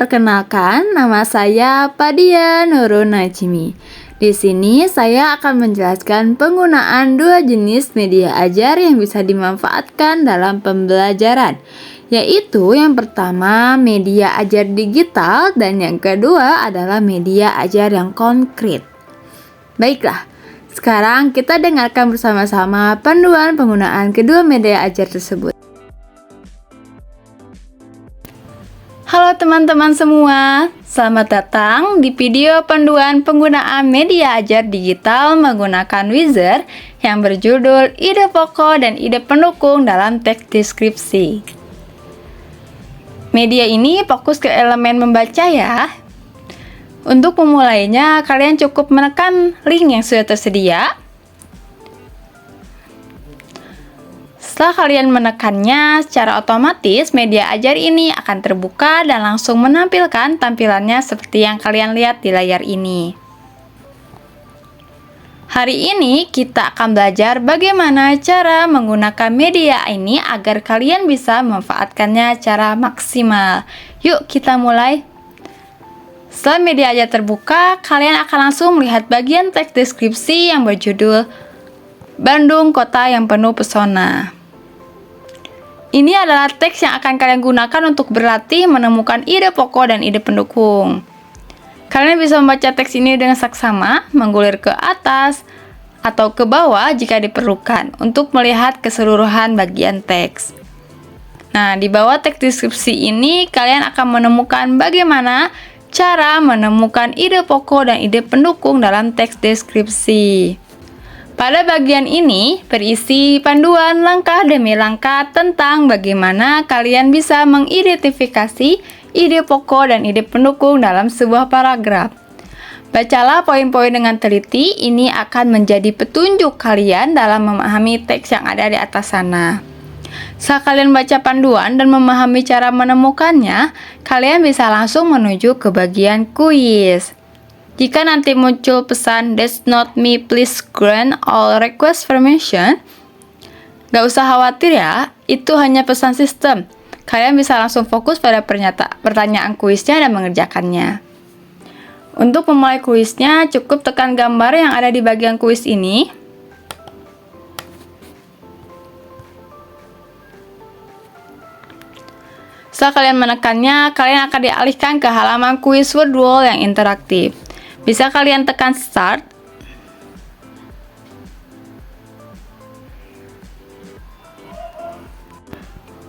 Perkenalkan, nama saya Padia Nurul Najmi. Di sini saya akan menjelaskan penggunaan dua jenis media ajar yang bisa dimanfaatkan dalam pembelajaran, yaitu yang pertama media ajar digital dan yang kedua adalah media ajar yang konkret. Baiklah, sekarang kita dengarkan bersama-sama panduan penggunaan kedua media ajar tersebut. Halo teman-teman semua, selamat datang di video panduan penggunaan media ajar digital menggunakan wizard yang berjudul ide pokok dan ide pendukung dalam teks deskripsi. Media ini fokus ke elemen membaca ya. Untuk memulainya, kalian cukup menekan link yang sudah tersedia. Setelah kalian menekannya, secara otomatis media ajar ini akan terbuka dan langsung menampilkan tampilannya seperti yang kalian lihat di layar ini. Hari ini kita akan belajar bagaimana cara menggunakan media ini agar kalian bisa memanfaatkannya secara maksimal. Yuk kita mulai. Setelah media ajar terbuka, kalian akan langsung melihat bagian teks deskripsi yang berjudul Bandung Kota yang Penuh Pesona. Ini adalah teks yang akan kalian gunakan untuk berlatih menemukan ide pokok dan ide pendukung. Kalian bisa membaca teks ini dengan saksama, menggulir ke atas atau ke bawah jika diperlukan untuk melihat keseluruhan bagian teks. Nah, di bawah teks deskripsi ini kalian akan menemukan bagaimana cara menemukan ide pokok dan ide pendukung dalam teks deskripsi. Pada bagian ini berisi panduan langkah demi langkah tentang bagaimana kalian bisa mengidentifikasi ide pokok dan ide pendukung dalam sebuah paragraf. Bacalah poin-poin dengan teliti, ini akan menjadi petunjuk kalian dalam memahami teks yang ada di atas sana. Setelah kalian baca panduan dan memahami cara menemukannya, kalian bisa langsung menuju ke bagian kuis. Jika nanti muncul pesan "That's not me, please grant all request permission", gak usah khawatir ya, itu hanya pesan sistem. Kalian bisa langsung fokus pada pertanyaan kuisnya dan mengerjakannya. Untuk memulai kuisnya, cukup tekan gambar yang ada di bagian kuis ini. Setelah kalian menekannya, kalian akan dialihkan ke halaman kuis word wall yang interaktif. Bisa kalian tekan start.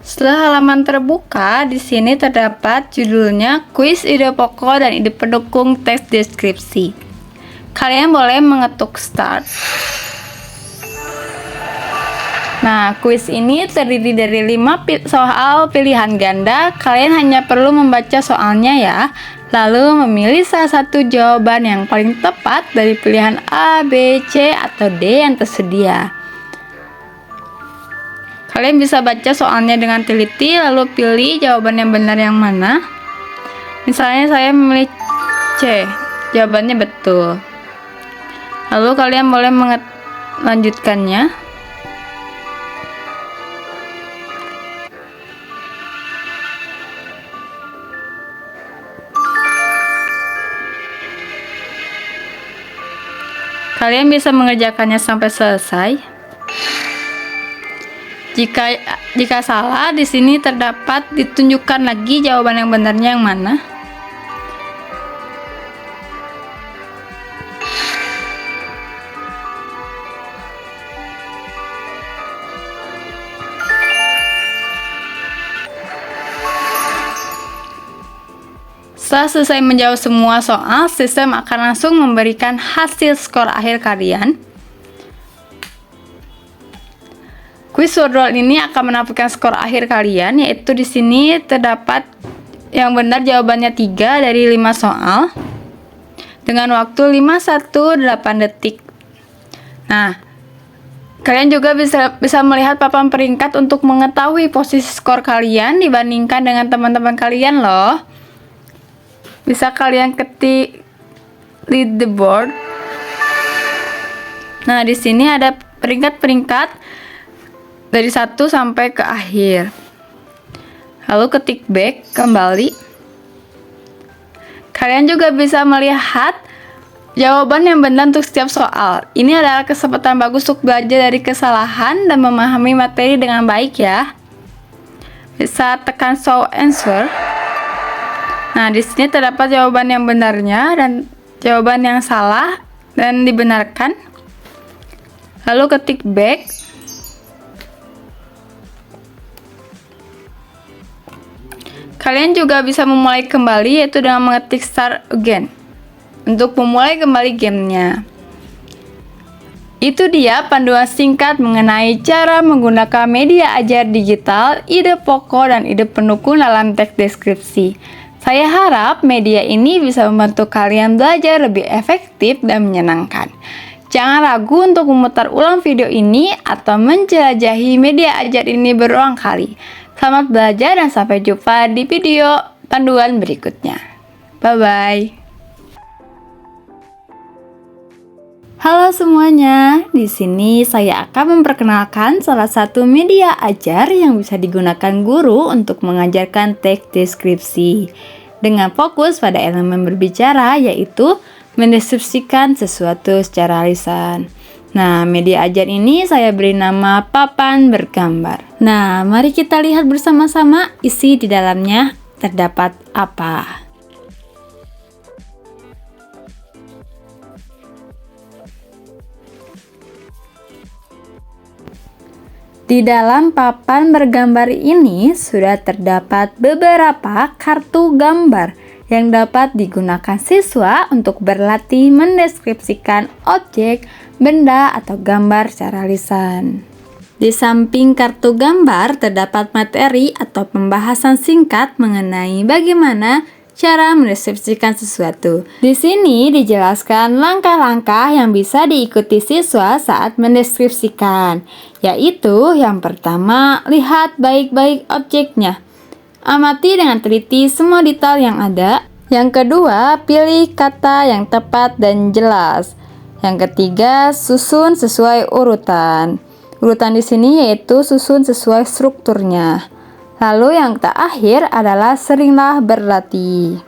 Setelah halaman terbuka, di sini terdapat judulnya Kuis Ide Pokok dan Ide Pendukung Teks Deskripsi. Kalian boleh mengetuk start. Nah, kuis ini terdiri dari 5 soal pilihan ganda. Kalian hanya perlu membaca soalnya ya, lalu memilih salah satu jawaban yang paling tepat dari pilihan A, B, C, atau D yang tersedia. Kalian bisa baca soalnya dengan teliti, lalu pilih jawaban yang benar yang mana. Misalnya saya memilih C, jawabannya betul. Lalu kalian boleh melanjutkannya. Kalian bisa mengerjakannya sampai selesai. Jika salah, di sini terdapat ditunjukkan lagi jawaban yang benarnya yang mana. Setelah selesai menjawab semua soal, sistem akan langsung memberikan hasil skor akhir kalian. Kuis wordroll ini akan menampilkan skor akhir kalian, yaitu di sini terdapat yang benar jawabannya 3 dari 5 soal dengan waktu 518 detik. Nah, kalian juga bisa melihat papan peringkat untuk mengetahui posisi skor kalian dibandingkan dengan teman-teman kalian loh. Bisa kalian ketik leaderboard. Nah, di sini ada peringkat-peringkat dari 1 sampai ke akhir. Lalu ketik back kembali. Kalian juga bisa melihat jawaban yang benar untuk setiap soal. Ini adalah kesempatan bagus untuk belajar dari kesalahan dan memahami materi dengan baik ya. Bisa tekan show answer. Nah, di sini terdapat jawaban yang benarnya dan jawaban yang salah dan dibenarkan. Lalu ketik back. Kalian juga bisa memulai kembali, yaitu dengan mengetik start again untuk memulai kembali gamenya. Itu dia panduan singkat mengenai cara menggunakan media ajar digital, ide pokok dan ide pendukung dalam teks deskripsi. Saya harap media ini bisa membantu kalian belajar lebih efektif dan menyenangkan. Jangan ragu untuk memutar ulang video ini atau menjelajahi media ajar ini berulang kali. Selamat belajar dan sampai jumpa di video panduan berikutnya. Bye-bye. Halo semuanya, di sini saya akan memperkenalkan salah satu media ajar yang bisa digunakan guru untuk mengajarkan teks deskripsi dengan fokus pada elemen berbicara, yaitu mendeskripsikan sesuatu secara lisan. Nah, media ajar ini saya beri nama papan bergambar. Nah, mari kita lihat bersama-sama isi di dalamnya terdapat apa. Di dalam papan bergambar ini sudah terdapat beberapa kartu gambar yang dapat digunakan siswa untuk berlatih mendeskripsikan objek, benda, atau gambar secara lisan. Di samping kartu gambar terdapat materi atau pembahasan singkat mengenai bagaimana cara mendeskripsikan sesuatu. Di sini dijelaskan langkah-langkah yang bisa diikuti siswa saat mendeskripsikan, yaitu yang pertama, lihat baik-baik objeknya. Amati dengan teliti semua detail yang ada. Yang kedua, pilih kata yang tepat dan jelas. Yang ketiga, susun sesuai urutan. Urutan di sini yaitu susun sesuai strukturnya. Lalu yang terakhir adalah seringlah berlatih.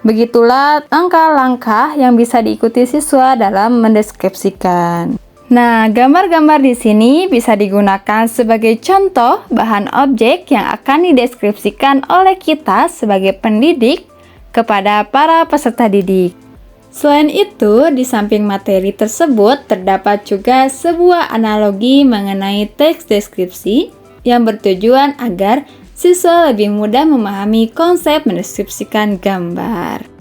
Begitulah langkah-langkah yang bisa diikuti siswa dalam mendeskripsikan. Nah, gambar-gambar di sini bisa digunakan sebagai contoh bahan objek yang akan dideskripsikan oleh kita sebagai pendidik kepada para peserta didik. Selain itu, di samping materi tersebut terdapat juga sebuah analogi mengenai teks deskripsi yang bertujuan agar siswa lebih mudah memahami konsep mendeskripsikan gambar.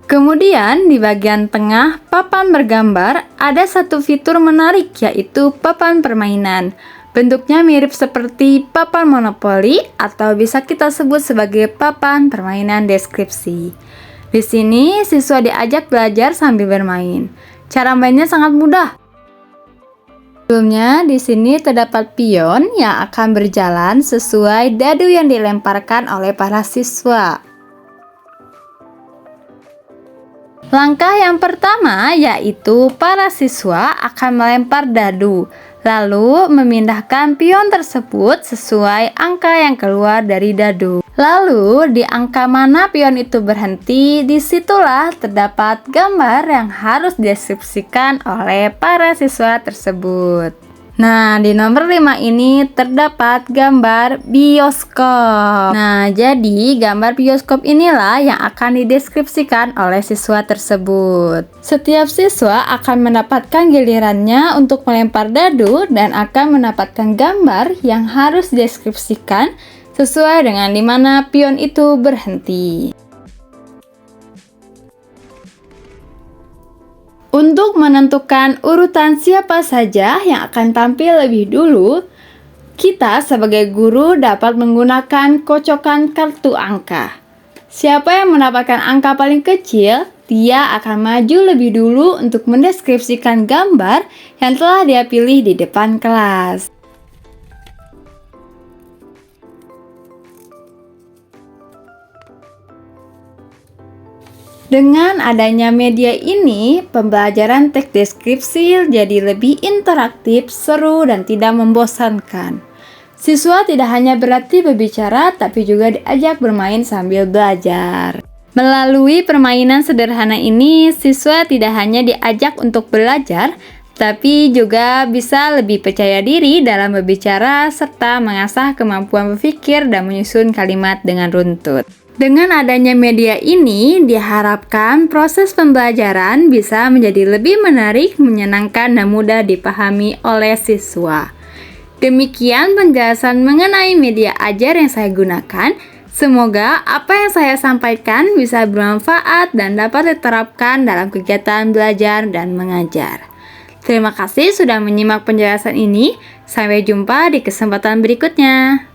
Kemudian di bagian tengah papan bergambar ada satu fitur menarik, yaitu papan permainan. Bentuknya mirip seperti papan monopoli atau bisa kita sebut sebagai papan permainan deskripsi. Di sini siswa diajak belajar sambil bermain. Cara mainnya sangat mudah. Sebelumnya, di sini terdapat pion yang akan berjalan sesuai dadu yang dilemparkan oleh para siswa. Langkah yang pertama yaitu para siswa akan melempar dadu, lalu memindahkan pion tersebut sesuai angka yang keluar dari dadu. Lalu di angka mana pion itu berhenti, disitulah terdapat gambar yang harus dideskripsikan oleh para siswa tersebut. Nah, di nomor 5 ini terdapat gambar bioskop. Nah, jadi gambar bioskop inilah yang akan dideskripsikan oleh siswa tersebut. Setiap siswa akan mendapatkan gilirannya untuk melempar dadu dan akan mendapatkan gambar yang harus dideskripsikan sesuai dengan di mana pion itu berhenti. Untuk menentukan urutan siapa saja yang akan tampil lebih dulu, kita sebagai guru dapat menggunakan kocokan kartu angka. Siapa yang mendapatkan angka paling kecil, dia akan maju lebih dulu untuk mendeskripsikan gambar yang telah dia pilih di depan kelas. Dengan adanya media ini, pembelajaran teks deskripsi jadi lebih interaktif, seru, dan tidak membosankan. Siswa tidak hanya berlatih berbicara, tapi juga diajak bermain sambil belajar. Melalui permainan sederhana ini, siswa tidak hanya diajak untuk belajar, tapi juga bisa lebih percaya diri dalam berbicara serta mengasah kemampuan berpikir dan menyusun kalimat dengan runtut. Dengan adanya media ini, diharapkan proses pembelajaran bisa menjadi lebih menarik, menyenangkan, dan mudah dipahami oleh siswa. Demikian penjelasan mengenai media ajar yang saya gunakan. Semoga apa yang saya sampaikan bisa bermanfaat dan dapat diterapkan dalam kegiatan belajar dan mengajar. Terima kasih sudah menyimak penjelasan ini. Sampai jumpa di kesempatan berikutnya.